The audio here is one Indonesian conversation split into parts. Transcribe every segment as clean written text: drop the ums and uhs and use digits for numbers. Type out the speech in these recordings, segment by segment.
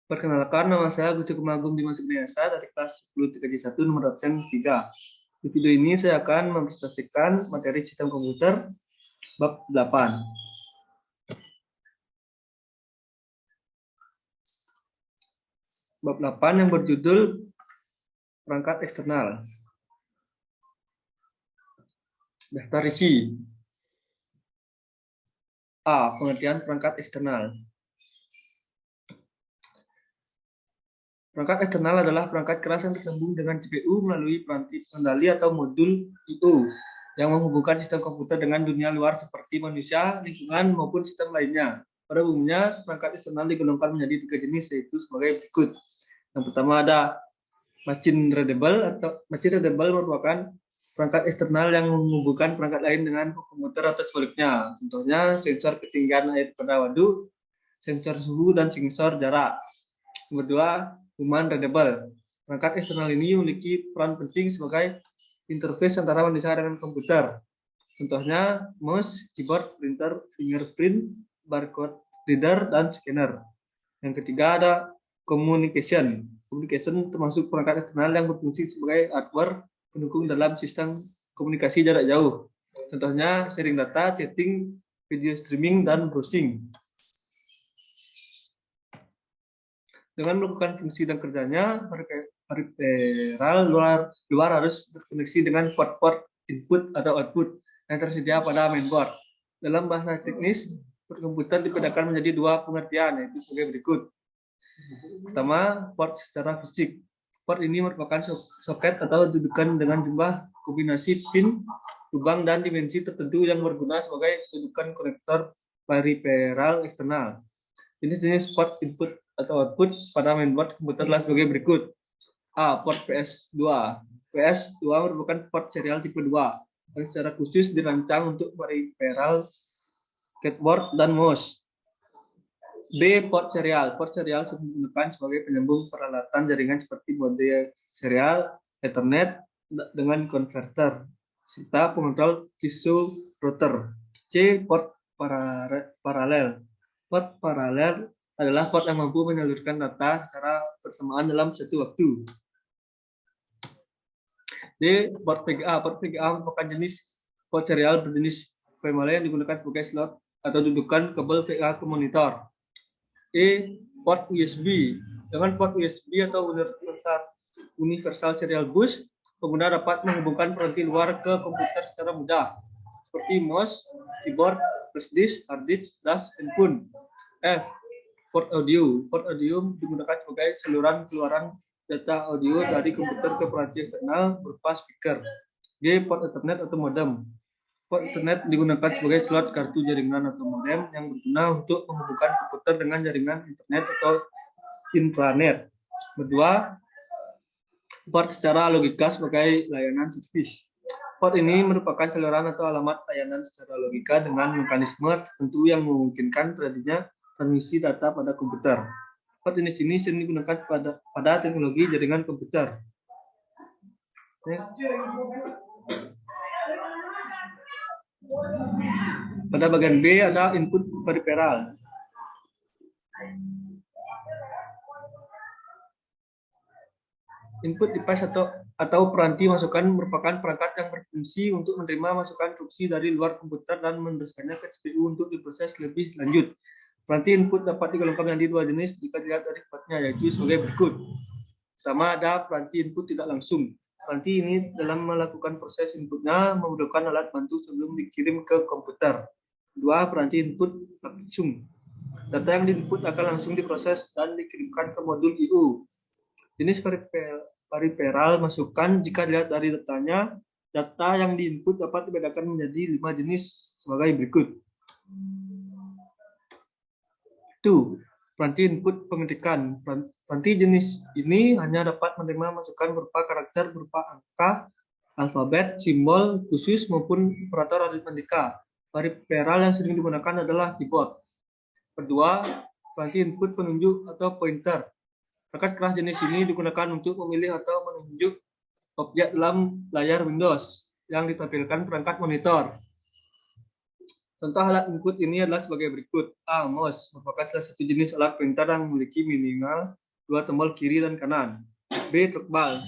Perkenalkan, nama saya Gusti Kumagum Dimas Kurniasa dari kelas 10 3J1 nomor absen 3. Di video ini saya akan mempresentasikan materi sistem komputer bab 8. Bab 8 yang berjudul perangkat eksternal. Daftar isi. A. Pengertian perangkat eksternal. Perangkat eksternal adalah perangkat keras yang tersambung dengan CPU melalui peranti kendali atau modul I/O yang menghubungkan sistem komputer dengan dunia luar seperti manusia, lingkungan, maupun sistem lainnya. Pada umumnya, perangkat eksternal digolongkan menjadi 3 jenis, yaitu sebagai berikut. Yang pertama ada machine readable. Machine readable merupakan perangkat eksternal yang menghubungkan perangkat lain dengan komputer atau sebaliknya. Contohnya sensor ketinggian air pada waduk, sensor suhu, dan sensor jarak. Nomor 2, human readable. Perangkat eksternal ini memiliki peran penting sebagai interface antara manusia dengan komputer. Contohnya mouse, keyboard, printer, fingerprint, barcode reader, dan scanner. Yang ketiga ada communication. Communication termasuk perangkat eksternal yang berfungsi sebagai hardware pendukung dalam sistem komunikasi jarak jauh. Contohnya sharing data, chatting, video streaming, dan browsing. Dengan melakukan fungsi dan kerjanya, periferal luar harus terkoneksi dengan port-port input atau output yang tersedia pada mainboard. Dalam bahasa teknis, port komputer dibedakan menjadi dua pengertian, yaitu sebagai berikut. Pertama, port secara fisik. Port ini merupakan soket atau dudukan dengan jumlah kombinasi pin, lubang, dan dimensi tertentu yang berguna sebagai dudukan konektor periferal eksternal. Jenis-jenis port input atau output pada mainboard komputer adalah sebagai berikut. A. Port PS2. PS2 merupakan port serial tipe 2 yang secara khusus dirancang untuk peripheral, keyboard, dan mouse. B. Port serial. Port serial digunakan sebagai penyambung peralatan jaringan seperti modem serial, Ethernet dengan konverter, serta pengontrol kisu router. C. Port paralel. Port paralel adalah port yang mampu menyalurkan data secara bersamaan dalam satu waktu. D. Port VGA. Port VGA merupakan jenis port serial berjenis family yang digunakan sebagai slot atau dudukan kabel VGA ke monitor. E. Port USB. Dengan port USB atau Universal Serial Bus, pengguna dapat menghubungkan peranti luar ke komputer secara mudah, seperti mouse, keyboard, flash disk, hard disk, flash, handphone. F. Port audio. Port audio digunakan sebagai saluran keluaran data audio dari komputer ke peranti eksternal berupa speaker. G. Port Ethernet atau modem. Port Ethernet digunakan sebagai slot kartu jaringan atau modem yang berguna untuk menghubungkan komputer dengan jaringan internet atau intranet. Kedua, port secara logika sebagai layanan servis. Port ini merupakan saluran atau alamat layanan secara logika dengan mekanisme tertentu yang memungkinkan terjadinya transmisi data pada komputer. Port jenis ini sering digunakan pada teknologi jaringan komputer. Pada bagian B ada input periferal. Input device atau peranti masukan merupakan perangkat yang berfungsi untuk menerima masukan fungsi dari luar komputer dan meneruskannya ke CPU untuk diproses lebih lanjut. Peranti input dapat digolongkan menjadi dua jenis jika dilihat dari sifatnya, yaitu sebagai berikut. Pertama ada peranti input tidak langsung. Peranti ini dalam melakukan proses inputnya membutuhkan alat bantu sebelum dikirim ke komputer. Kedua, peranti input langsung. Data yang diinput akan langsung diproses dan dikirimkan ke modul I/O. Jenis periferal masukan jika dilihat dari datanya, data yang diinput dapat dibedakan menjadi 5 jenis sebagai berikut. Peranti input pengetikan. Peranti jenis ini hanya dapat menerima masukan berupa karakter berupa angka, alfabet, simbol khusus maupun operator aritmatika. Periferal yang sering digunakan adalah keyboard. Kedua, peranti input penunjuk atau pointer. Perangkat keras jenis ini digunakan untuk memilih atau menunjuk objek dalam layar Windows yang ditampilkan perangkat monitor. Contoh alat input ini adalah sebagai berikut. A. Mouse merupakan salah satu jenis alat printer yang memiliki minimal 2 tombol kiri dan kanan. B. Trackball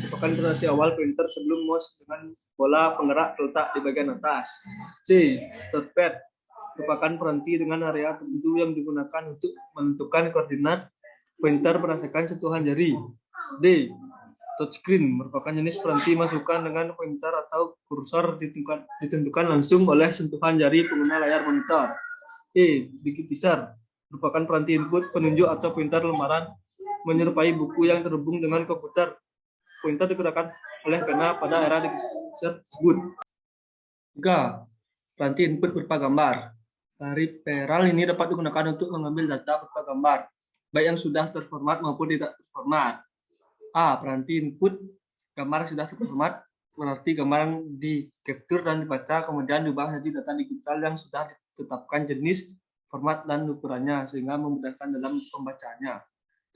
merupakan generasi awal printer sebelum mouse dengan bola penggerak terletak di bagian atas. C. Touchpad merupakan peranti dengan area tertentu yang digunakan untuk menentukan koordinat printer berdasarkan sentuhan jari. D. Touchscreen merupakan jenis peranti masukan dengan pointer atau kursor ditentukan langsung oleh sentuhan jari pengguna layar monitor. E. Digitizer merupakan peranti input penunjuk atau pointer lembaran menyerupai buku yang terhubung dengan komputer. Pointer digunakan oleh pena pada era digitizer tersebut. 3. Peranti input berupa gambar. Periperal ini dapat digunakan untuk mengambil data berupa gambar, baik yang sudah terformat maupun tidak terformat. A. Peranti input gambar sudah terformat berarti gambar yang di-capture dan dibaca kemudian diubah menjadi data digital yang sudah ditetapkan jenis, format, dan ukurannya sehingga memudahkan dalam pembacaannya.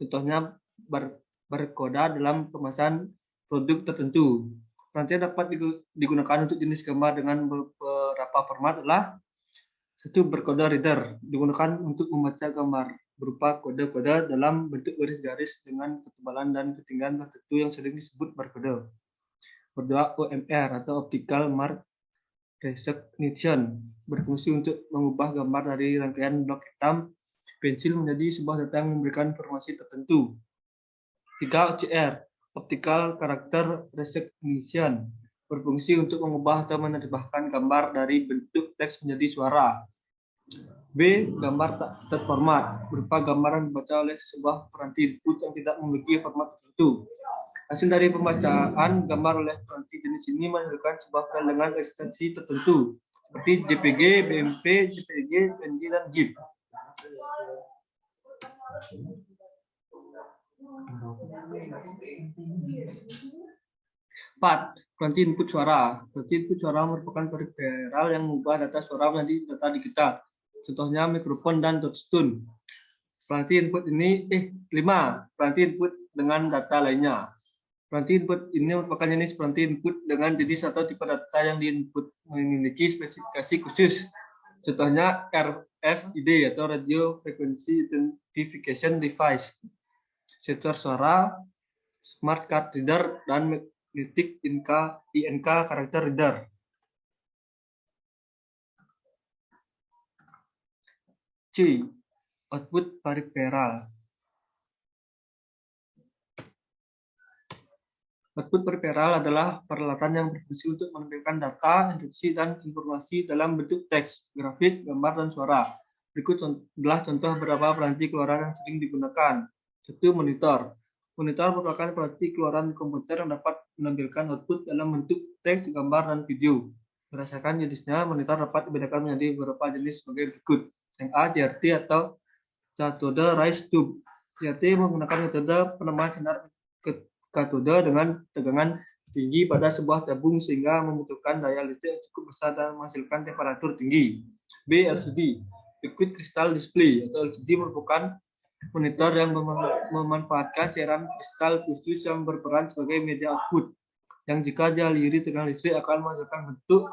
Contohnya berkoda dalam kemasan produk tertentu. Peranti dapat digunakan untuk jenis gambar dengan beberapa format adalah 1. Berkode reader digunakan untuk membaca gambar berupa kode-kode dalam bentuk garis-garis dengan ketebalan dan ketinggian tertentu yang sering disebut barcode. 2. OMR atau Optical Mark Recognition berfungsi untuk mengubah gambar dari rangkaian blok hitam pensil menjadi sebuah data yang memberikan informasi tertentu. 3. OCR Optical Character Recognition berfungsi untuk mengubah atau menerjemahkan gambar dari bentuk teks menjadi suara. B. Gambar tak terformat berupa gambar yang dibaca oleh sebuah peranti input yang tidak memiliki format tertentu. Hasil dari pembacaan gambar oleh peranti jenis ini menghasilkan sebuah file dengan ekstensi tertentu seperti JPG, BMP, JPG, PNG, dan GIF. Empat. Peranti input suara. Peranti input suara merupakan periperal yang mengubah data suara menjadi data digital. Contohnya mikrofon dan touchstone. Peranti input ini 5. Peranti input dengan data lainnya. Peranti input ini merupakan jenis peranti input dengan jenis atau tipe data yang diinput memiliki spesifikasi khusus. Contohnya RFID atau Radio Frequency Identification Device, sensor suara, smart card reader, dan magnetic INK character reader. C. Output periperal. Output periperal adalah peralatan yang berfungsi untuk menampilkan data, instruksi, dan informasi dalam bentuk teks, grafik, gambar, dan suara. Berikut adalah contoh beberapa peranti keluaran yang sering digunakan. 1. Monitor. Monitor merupakan peranti keluaran komputer yang dapat menampilkan output dalam bentuk teks, gambar, dan video. Berdasarkan jenisnya, monitor dapat dibedakan menjadi beberapa jenis sebagai berikut. Yang A. CRT atau Cathode Ray Tube. CRT menggunakan metode penambahan sinar katode dengan tegangan tinggi pada sebuah tabung sehingga membutuhkan daya listrik yang cukup besar dan menghasilkan temperatur tinggi. B. LCD Liquid Crystal Display atau LCD merupakan monitor yang memanfaatkan cairan kristal khusus yang berperan sebagai media output yang jika dialiri tegangan listrik akan menghasilkan bentuk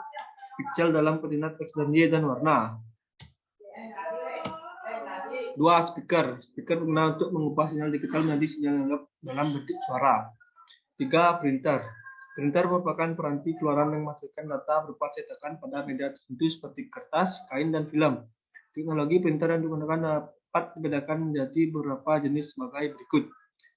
piksel dalam koordinat X dan Y dan warna. 2. Speaker berguna untuk mengubah sinyal digital menjadi sinyal analog dalam bentuk suara. 3. Printer merupakan peranti keluaran yang menghasilkan data berupa cetakan pada media tertentu seperti kertas, kain, dan film. Teknologi printer yang digunakan dapat dibedakan menjadi beberapa jenis sebagai berikut.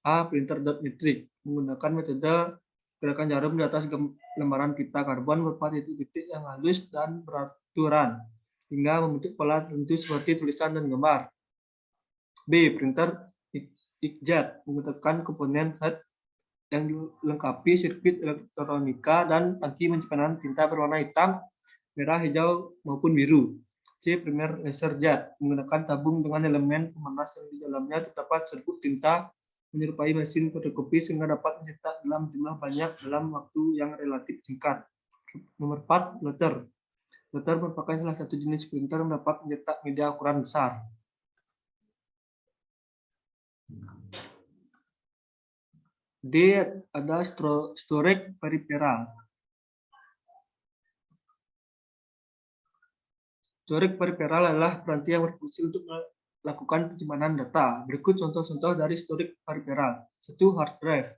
A. Printer dot matrix menggunakan metode gerakan jarum di atas lembaran pita karbon berupa titik-titik yang halus dan beraturan hingga membentuk pola tertentu seperti tulisan dan gambar. B. Printer inkjet menggunakan komponen head yang dilengkapi sirkuit elektronika dan tangki penyimpanan tinta berwarna hitam, merah, hijau, maupun biru. C. Primer laser jet menggunakan tabung dengan elemen pemanas yang di dalamnya terdapat serbuk tinta menyerupai mesin fotokopi sehingga dapat mencetak dalam jumlah banyak dalam waktu yang relatif singkat. Nomor 4. Plotter. Plotter merupakan salah satu jenis printer yang dapat mencetak media ukuran besar. D. Ada storage periperal. Storage periferal adalah peranti yang berfungsi untuk melakukan penyimpanan data. Berikut contoh-contoh dari storage periferal. 1. Hard drive.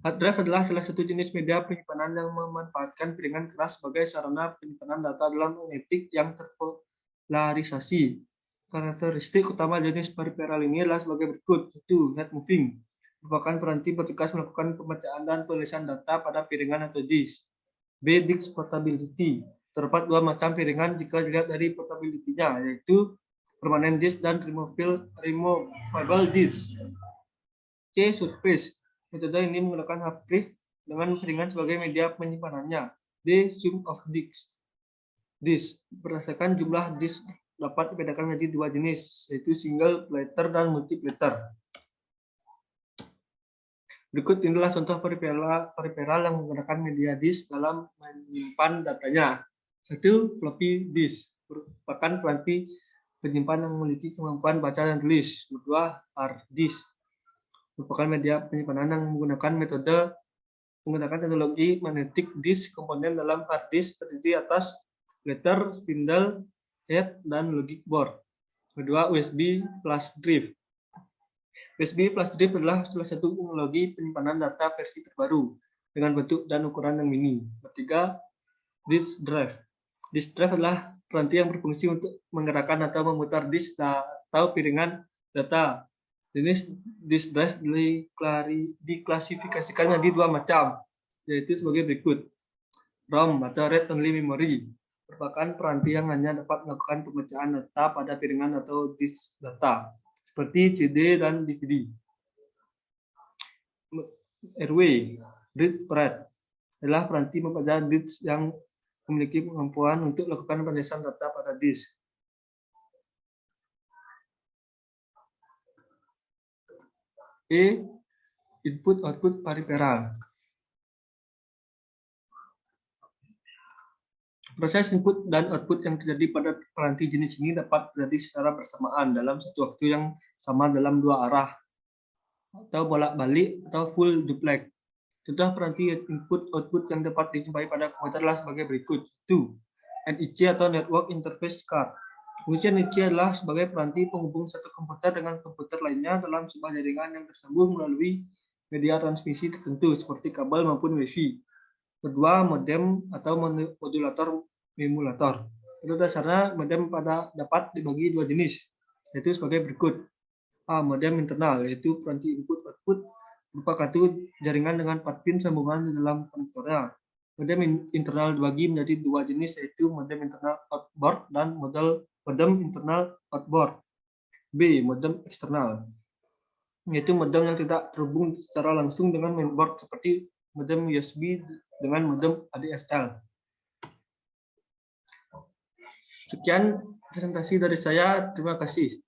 Hard drive adalah salah satu jenis media penyimpanan yang memanfaatkan piringan keras sebagai sarana penyimpanan data dalam magnetik yang terpolarisasi. Karakteristik utama jenis periferal ini adalah sebagai berikut. 1. Head moving. Merupakan peranti bertugas melakukan pembacaan dan penulisan data pada piringan atau disk. B. Disk portability. Terdapat dua macam piringan jika dilihat dari portability-nya, yaitu permanent disk dan removable disk. C. Surface. Metode ini menggunakan hard drive dengan piringan sebagai media penyimpanannya. D. Sum of disk. Berdasarkan jumlah disk dapat dibedakan menjadi dua jenis, yaitu single platter dan multi platter. Berikut inilah contoh periferal yang menggunakan media disk dalam menyimpan datanya. 1. Floppy disk. Merupakan peranti penyimpan yang memiliki kemampuan baca dan tulis. 2. Hard disk. Merupakan media penyimpanan yang menggunakan teknologi magnetic disk. Komponen dalam hard disk terdiri atas platter, spindle, head, dan logic board. Kedua, USB flash drive. USB flash drive adalah salah satu teknologi penyimpanan data versi terbaru dengan bentuk dan ukuran yang mini. Ketiga, disk drive. Disk drive adalah peranti yang berfungsi untuk menggerakkan atau memutar disk atau piringan data. Jenis disk drive diklasifikasikan menjadi dua macam, yaitu sebagai berikut. ROM atau Read Only Memory merupakan peranti yang hanya dapat melakukan pembacaan data pada piringan atau disk data, seperti CD dan DVD. Airway, read write adalah peranti membaca disk yang memiliki kemampuan untuk melakukan penulisan data pada disk. E. Input-output periferal. Proses input dan output yang terjadi pada peranti jenis ini dapat terjadi secara bersamaan dalam satu waktu yang sama dalam dua arah, atau bolak-balik, atau full duplex. Contoh peranti input-output yang dapat dijumpai pada komputer adalah sebagai berikut. 2. NIC atau Network Interface Card. Fungsi NIC adalah sebagai peranti penghubung satu komputer dengan komputer lainnya dalam sebuah jaringan yang tersambung melalui media transmisi tertentu seperti kabel maupun Wi-Fi. Kedua, modem atau modulator emulator. Pada dasarnya, modem dapat dibagi dua jenis, yaitu sebagai berikut. A. Modem internal, yaitu peranti input-output berupa kartu jaringan dengan 4 pin sambungan di dalam konektornya. Modem internal dibagi menjadi dua jenis, yaitu modem internal outboard dan modem internal outboard. B. Modem eksternal, yaitu modem yang tidak terhubung secara langsung dengan mainboard seperti modem USB dengan modem ADSL. Sekian presentasi dari saya. Terima kasih.